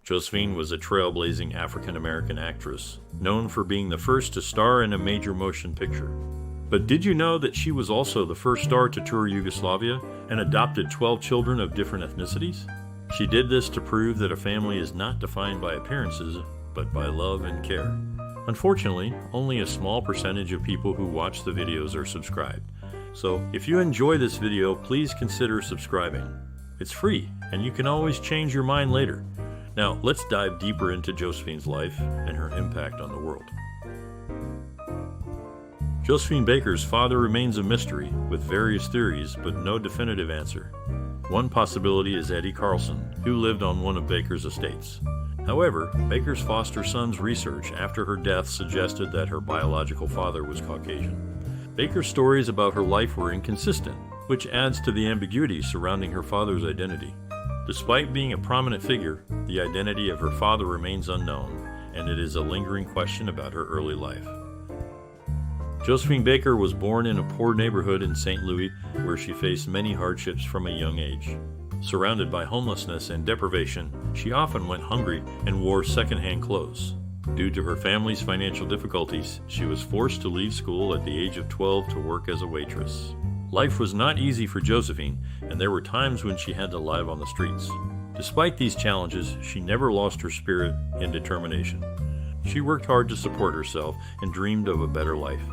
Josephine was a trailblazing African-American actress, known for being the first to star in a major motion picture. But did you know that she was also the first star to tour Yugoslavia and adopted 12 children of different ethnicities? She did this to prove that a family is not defined by appearances, but by love and care. Unfortunately, only a small percentage of people who watch the videos are subscribed. So, if you enjoy this video, please consider subscribing. It's free, and you can always change your mind later. Now, let's dive deeper into Josephine's life and her impact on the world. Josephine Baker's father remains a mystery, with various theories, but no definitive answer. One possibility is Eddie Carlson, who lived on one of Baker's estates. However, Baker's foster son's research after her death suggested that her biological father was Caucasian. Baker's stories about her life were inconsistent, which adds to the ambiguity surrounding her father's identity. Despite being a prominent figure, the identity of her father remains unknown, and it is a lingering question about her early life. Josephine Baker was born in a poor neighborhood in St. Louis, where she faced many hardships from a young age. Surrounded by homelessness and deprivation, she often went hungry and wore secondhand clothes. Due to her family's financial difficulties, she was forced to leave school at the age of 12 to work as a waitress. Life was not easy for Josephine, and there were times when she had to live on the streets. Despite these challenges, she never lost her spirit and determination. She worked hard to support herself and dreamed of a better life.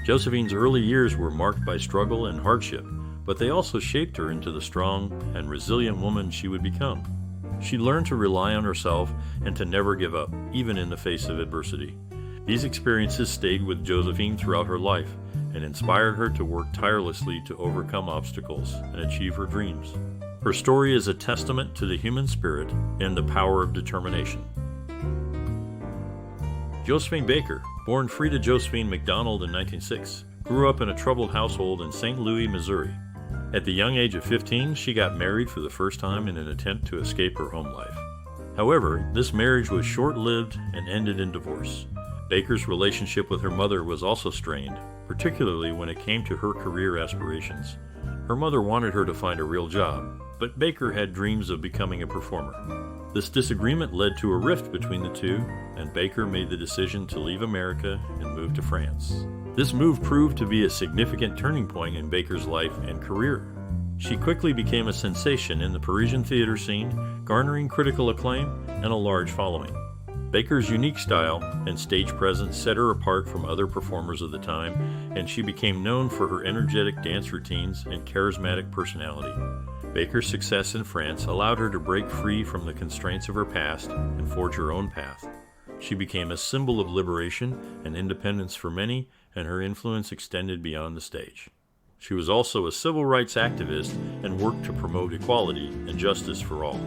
Josephine's early years were marked by struggle and hardship, but they also shaped her into the strong and resilient woman she would become. She learned to rely on herself and to never give up, even in the face of adversity. These experiences stayed with Josephine throughout her life and inspired her to work tirelessly to overcome obstacles and achieve her dreams. Her story is a testament to the human spirit and the power of determination. Josephine Baker, born Frida Josephine McDonald in 1906, grew up in a troubled household in St. Louis, Missouri. At the young age of 15, she got married for the first time in an attempt to escape her home life. However, this marriage was short-lived and ended in divorce. Baker's relationship with her mother was also strained, particularly when it came to her career aspirations. Her mother wanted her to find a real job, but Baker had dreams of becoming a performer. This disagreement led to a rift between the two, and Baker made the decision to leave America and move to France. This move proved to be a significant turning point in Baker's life and career. She quickly became a sensation in the Parisian theater scene, garnering critical acclaim and a large following. Baker's unique style and stage presence set her apart from other performers of the time, and she became known for her energetic dance routines and charismatic personality. Baker's success in France allowed her to break free from the constraints of her past and forge her own path. She became a symbol of liberation and independence for many, and her influence extended beyond the stage. She was also a civil rights activist and worked to promote equality and justice for all.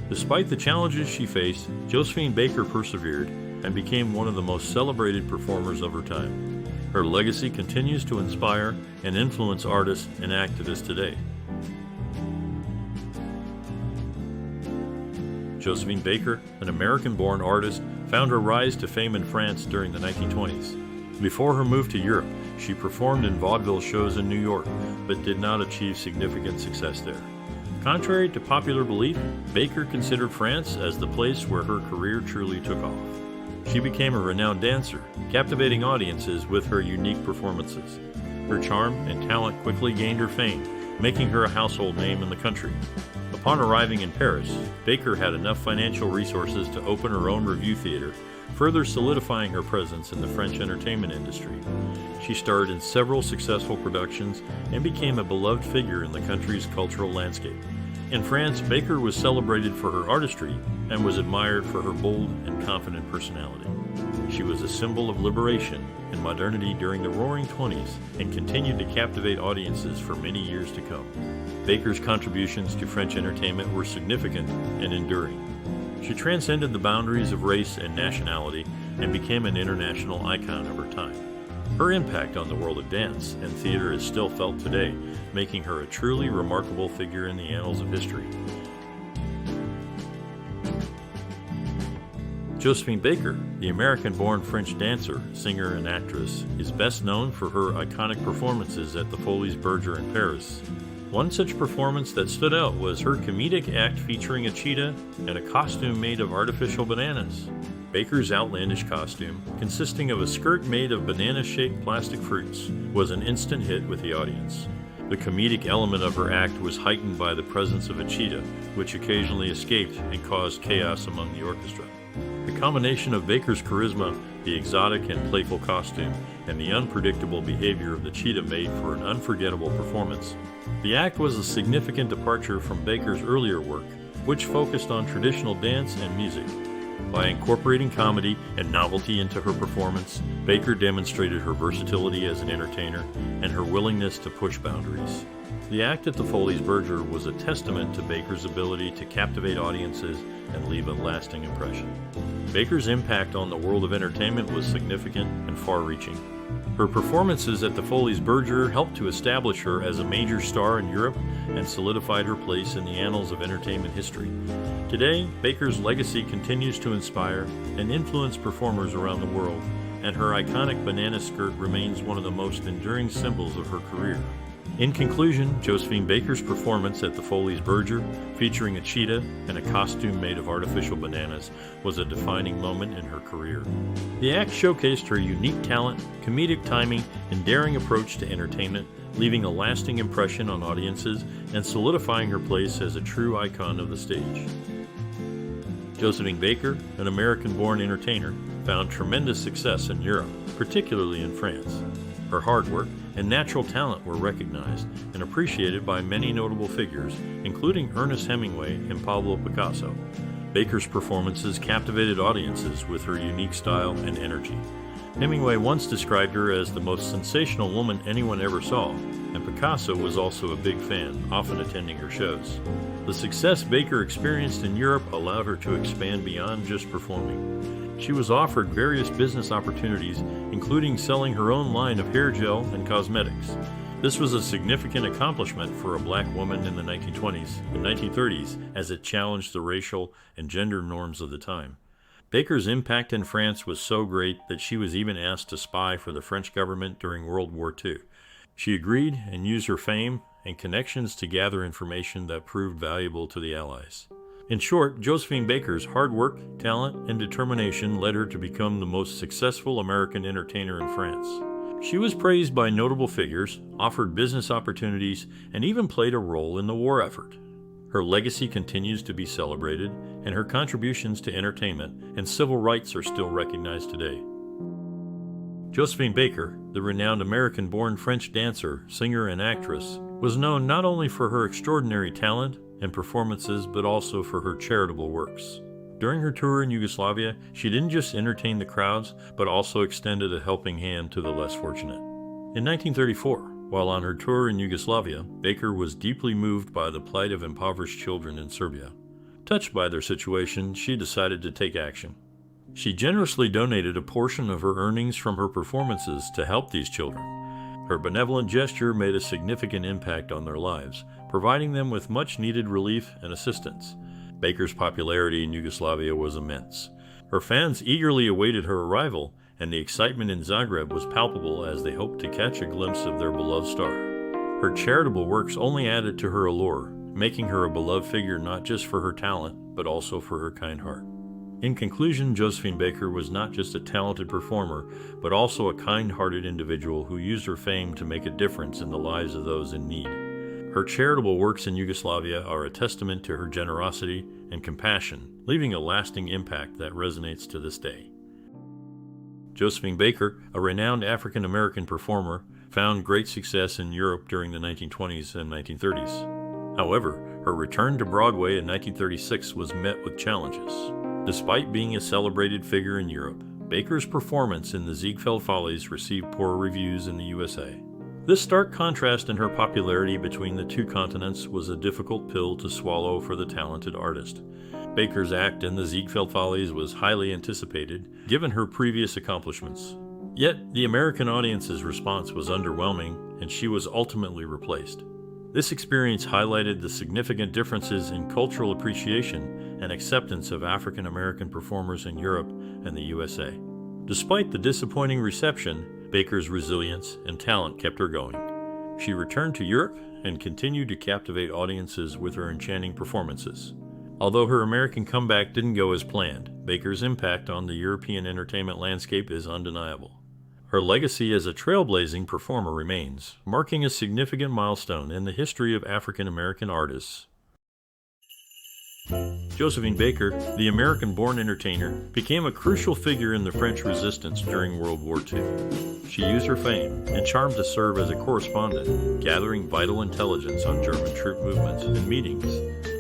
Despite the challenges she faced, Josephine Baker persevered and became one of the most celebrated performers of her time. Her legacy continues to inspire and influence artists and activists today. Josephine Baker, an American-born artist, found her rise to fame in France during the 1920s. Before her move to Europe, she performed in vaudeville shows in New York, but did not achieve significant success there. Contrary to popular belief, Baker considered France as the place where her career truly took off. She became a renowned dancer, captivating audiences with her unique performances. Her charm and talent quickly gained her fame, making her a household name in the country. Upon arriving in Paris, Baker had enough financial resources to open her own revue theater, further solidifying her presence in the French entertainment industry. She starred in several successful productions and became a beloved figure in the country's cultural landscape. In France, Baker was celebrated for her artistry and was admired for her bold and confident personality. She was a symbol of liberation and modernity during the Roaring '20s and continued to captivate audiences for many years to come. Baker's contributions to French entertainment were significant and enduring. She transcended the boundaries of race and nationality and became an international icon of her time. Her impact on the world of dance and theater is still felt today, making her a truly remarkable figure in the annals of history. Josephine Baker, the American-born French dancer, singer, and actress, is best known for her iconic performances at the Folies Bergère in Paris. One such performance that stood out was her comedic act featuring a cheetah and a costume made of artificial bananas. Baker's outlandish costume, consisting of a skirt made of banana-shaped plastic fruits, was an instant hit with the audience. The comedic element of her act was heightened by the presence of a cheetah, which occasionally escaped and caused chaos among the orchestra. The combination of Baker's charisma, the exotic and playful costume, and the unpredictable behavior of the cheetah made for an unforgettable performance. The act was a significant departure from Baker's earlier work, which focused on traditional dance and music. By incorporating comedy and novelty into her performance, Baker demonstrated her versatility as an entertainer and her willingness to push boundaries. The act at the Foley's Berger was a testament to Baker's ability to captivate audiences and leave a lasting impression. Baker's impact on the world of entertainment was significant and far-reaching. Her performances at the Foley's Berger helped to establish her as a major star in Europe and solidified her place in the annals of entertainment history. Today, Baker's legacy continues to inspire and influence performers around the world, and her iconic banana skirt remains one of the most enduring symbols of her career. In conclusion, Josephine Baker's performance at the Foley's Berger, featuring a cheetah and a costume made of artificial bananas, was a defining moment in her career. The act showcased her unique talent, comedic timing, and daring approach to entertainment, leaving a lasting impression on audiences and solidifying her place as a true icon of the stage. Josephine Baker, an American-born entertainer, found tremendous success in Europe, particularly in France. Her hard work and natural talent were recognized and appreciated by many notable figures, including Ernest Hemingway and Pablo Picasso. Baker's performances captivated audiences with her unique style and energy. Hemingway once described her as the most sensational woman anyone ever saw, and Picasso was also a big fan, often attending her shows. The success Baker experienced in Europe allowed her to expand beyond just performing. She was offered various business opportunities, including selling her own line of hair gel and cosmetics. This was a significant accomplishment for a black woman in the 1920s and 1930s, as it challenged the racial and gender norms of the time. Baker's impact in France was so great that she was even asked to spy for the French government during World War II. She agreed and used her fame and connections to gather information that proved valuable to the Allies. In short, Josephine Baker's hard work, talent, and determination led her to become the most successful American entertainer in France. She was praised by notable figures, offered business opportunities, and even played a role in the war effort. Her legacy continues to be celebrated, and her contributions to entertainment and civil rights are still recognized today. Josephine Baker, the renowned American-born French dancer, singer, and actress, was known not only for her extraordinary talent and performances, but also for her charitable works. During her tour in Yugoslavia, she didn't just entertain the crowds, but also extended a helping hand to the less fortunate. In 1934, while on her tour in Yugoslavia, Baker was deeply moved by the plight of impoverished children in Serbia. Touched by their situation, she decided to take action. She generously donated a portion of her earnings from her performances to help these children. Her benevolent gesture made a significant impact on their lives, providing them with much-needed relief and assistance. Baker's popularity in Yugoslavia was immense. Her fans eagerly awaited her arrival, and the excitement in Zagreb was palpable as they hoped to catch a glimpse of their beloved star. Her charitable works only added to her allure, making her a beloved figure not just for her talent, but also for her kind heart. In conclusion, Josephine Baker was not just a talented performer, but also a kind-hearted individual who used her fame to make a difference in the lives of those in need. Her charitable works in Yugoslavia are a testament to her generosity and compassion, leaving a lasting impact that resonates to this day. Josephine Baker, a renowned African-American performer, found great success in Europe during the 1920s and 1930s. However, her return to Broadway in 1936 was met with challenges. Despite being a celebrated figure in Europe, Baker's performance in the Ziegfeld Follies received poor reviews in the USA. This stark contrast in her popularity between the two continents was a difficult pill to swallow for the talented artist. Baker's act in the Ziegfeld Follies was highly anticipated, given her previous accomplishments. Yet, the American audience's response was underwhelming, and she was ultimately replaced. This experience highlighted the significant differences in cultural appreciation and acceptance of African American performers in Europe and the USA. Despite the disappointing reception, Baker's resilience and talent kept her going. She returned to Europe and continued to captivate audiences with her enchanting performances. Although her American comeback didn't go as planned, Baker's impact on the European entertainment landscape is undeniable. Her legacy as a trailblazing performer remains, marking a significant milestone in the history of African American artists. Josephine Baker, the American-born entertainer, became a crucial figure in the French Resistance during World War II. She used her fame and charm to serve as a correspondent, gathering vital intelligence on German troop movements and meetings.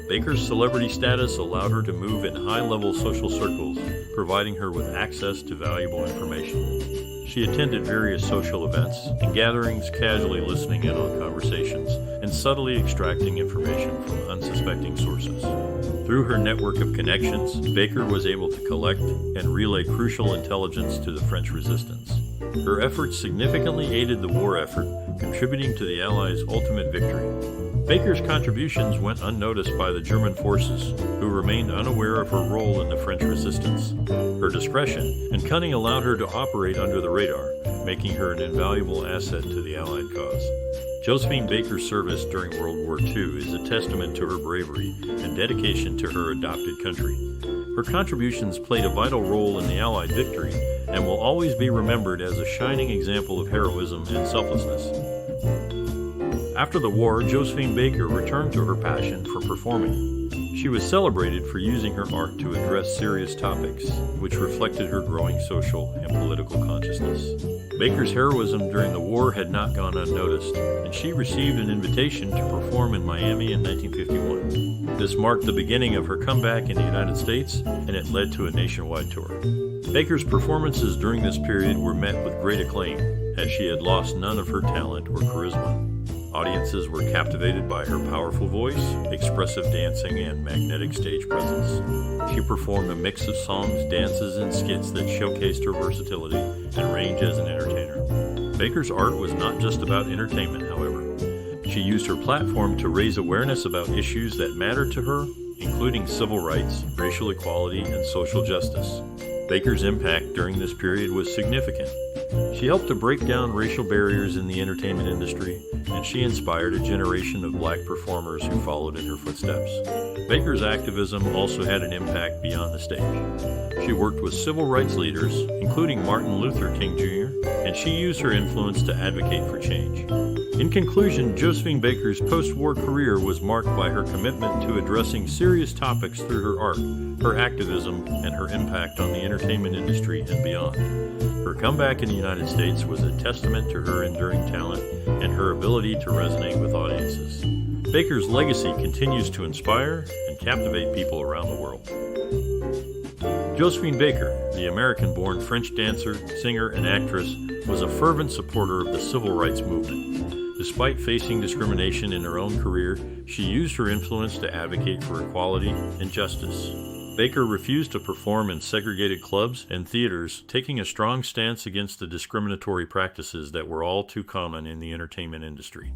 Baker's celebrity status allowed her to move in high-level social circles, providing her with access to valuable information. She attended various social events and gatherings, casually listening in on conversations and subtly extracting information from unsuspecting sources. Through her network of connections, Baker was able to collect and relay crucial intelligence to the French resistance. Her efforts significantly aided the war effort, contributing to the Allies' ultimate victory. Baker's contributions went unnoticed by the German forces, who remained unaware of her role in the French resistance. Her discretion and cunning allowed her to operate under the radar, making her an invaluable asset to the Allied cause. Josephine Baker's service during World War II is a testament to her bravery and dedication to her adopted country. Her contributions played a vital role in the Allied victory and will always be remembered as a shining example of heroism and selflessness. After the war, Josephine Baker returned to her passion for performing. She was celebrated for using her art to address serious topics, which reflected her growing social and political consciousness. Baker's heroism during the war had not gone unnoticed, and she received an invitation to perform in Miami in 1951. This marked the beginning of her comeback in the United States, and it led to a nationwide tour. Baker's performances during this period were met with great acclaim, as she had lost none of her talent or charisma. Audiences were captivated by her powerful voice, expressive dancing, and magnetic stage presence. She performed a mix of songs, dances, and skits that showcased her versatility and range as an entertainer. Baker's art was not just about entertainment, however. She used her platform to raise awareness about issues that mattered to her, including civil rights, racial equality, and social justice. Baker's impact during this period was significant. She helped to break down racial barriers in the entertainment industry, and she inspired a generation of black performers who followed in her footsteps. Baker's activism also had an impact beyond the stage. She worked with civil rights leaders, including Martin Luther King Jr., and she used her influence to advocate for change. In conclusion, Josephine Baker's post-war career was marked by her commitment to addressing serious topics through her art, her activism, and her impact on the entertainment industry and beyond. Her comeback in the United States was a testament to her enduring talent and her ability to resonate with audiences. Baker's legacy continues to inspire and captivate people around the world. Josephine Baker, the American-born French dancer, singer, and actress, was a fervent supporter of the civil rights movement. Despite facing discrimination in her own career, she used her influence to advocate for equality and justice. Baker refused to perform in segregated clubs and theaters, taking a strong stance against the discriminatory practices that were all too common in the entertainment industry.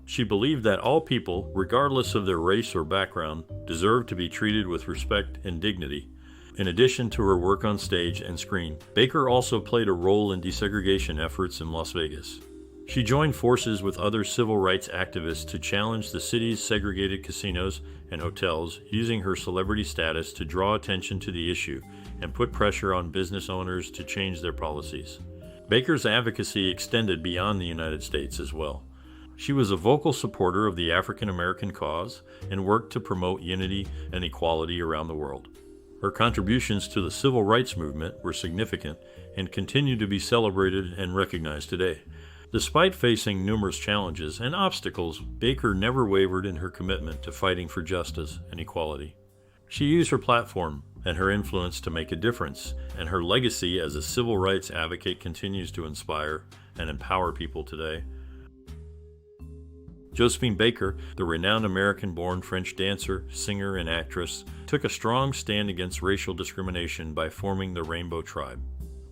She believed that all people, regardless of their race or background, deserved to be treated with respect and dignity. In addition to her work on stage and screen, Baker also played a role in desegregation efforts in Las Vegas. She joined forces with other civil rights activists to challenge the city's segregated casinos and hotels, using her celebrity status to draw attention to the issue and put pressure on business owners to change their policies. Baker's advocacy extended beyond the United States as well. She was a vocal supporter of the African American cause and worked to promote unity and equality around the world. Her contributions to the civil rights movement were significant and continue to be celebrated and recognized today. Despite facing numerous challenges and obstacles, Baker never wavered in her commitment to fighting for justice and equality. She used her platform and her influence to make a difference, and her legacy as a civil rights advocate continues to inspire and empower people today. Josephine Baker, the renowned American-born French dancer, singer, and actress, took a strong stand against racial discrimination by forming the Rainbow Tribe.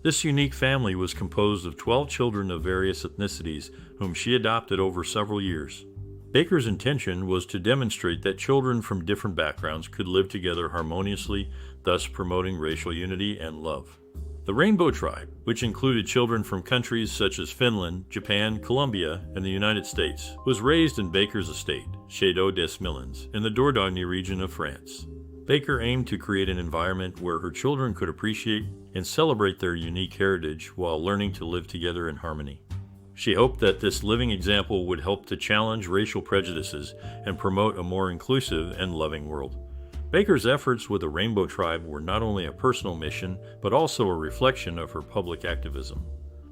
This unique family was composed of 12 children of various ethnicities whom she adopted over several years. Baker's intention was to demonstrate that children from different backgrounds could live together harmoniously, thus promoting racial unity and love. The Rainbow Tribe, which included children from countries such as Finland, Japan, Colombia, and the United States, was raised in Baker's estate, Château des Milans, in the Dordogne region of France. Baker aimed to create an environment where her children could appreciate and celebrate their unique heritage while learning to live together in harmony. She hoped that this living example would help to challenge racial prejudices and promote a more inclusive and loving world. Baker's efforts with the Rainbow Tribe were not only a personal mission, but also a reflection of her public activism.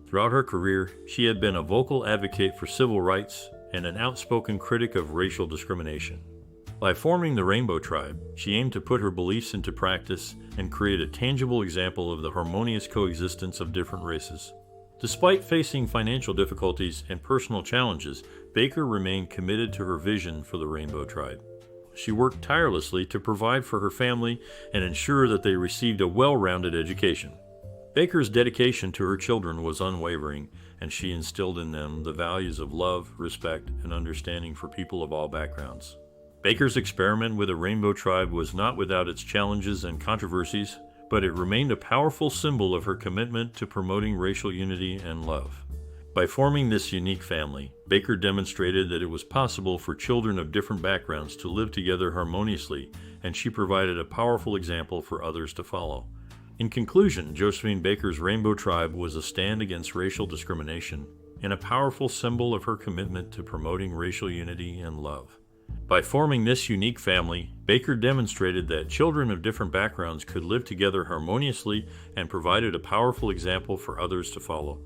Throughout her career, she had been a vocal advocate for civil rights and an outspoken critic of racial discrimination. By forming the Rainbow Tribe, she aimed to put her beliefs into practice and create a tangible example of the harmonious coexistence of different races. Despite facing financial difficulties and personal challenges, Baker remained committed to her vision for the Rainbow Tribe. She worked tirelessly to provide for her family and ensure that they received a well-rounded education. Baker's dedication to her children was unwavering, and she instilled in them the values of love, respect, and understanding for people of all backgrounds. Baker's experiment with the Rainbow Tribe was not without its challenges and controversies, but it remained a powerful symbol of her commitment to promoting racial unity and love. By forming this unique family, Baker demonstrated that it was possible for children of different backgrounds to live together harmoniously, and she provided a powerful example for others to follow. In conclusion, Josephine Baker's Rainbow Tribe was a stand against racial discrimination and a powerful symbol of her commitment to promoting racial unity and love. By forming this unique family, Baker demonstrated that children of different backgrounds could live together harmoniously and provided a powerful example for others to follow.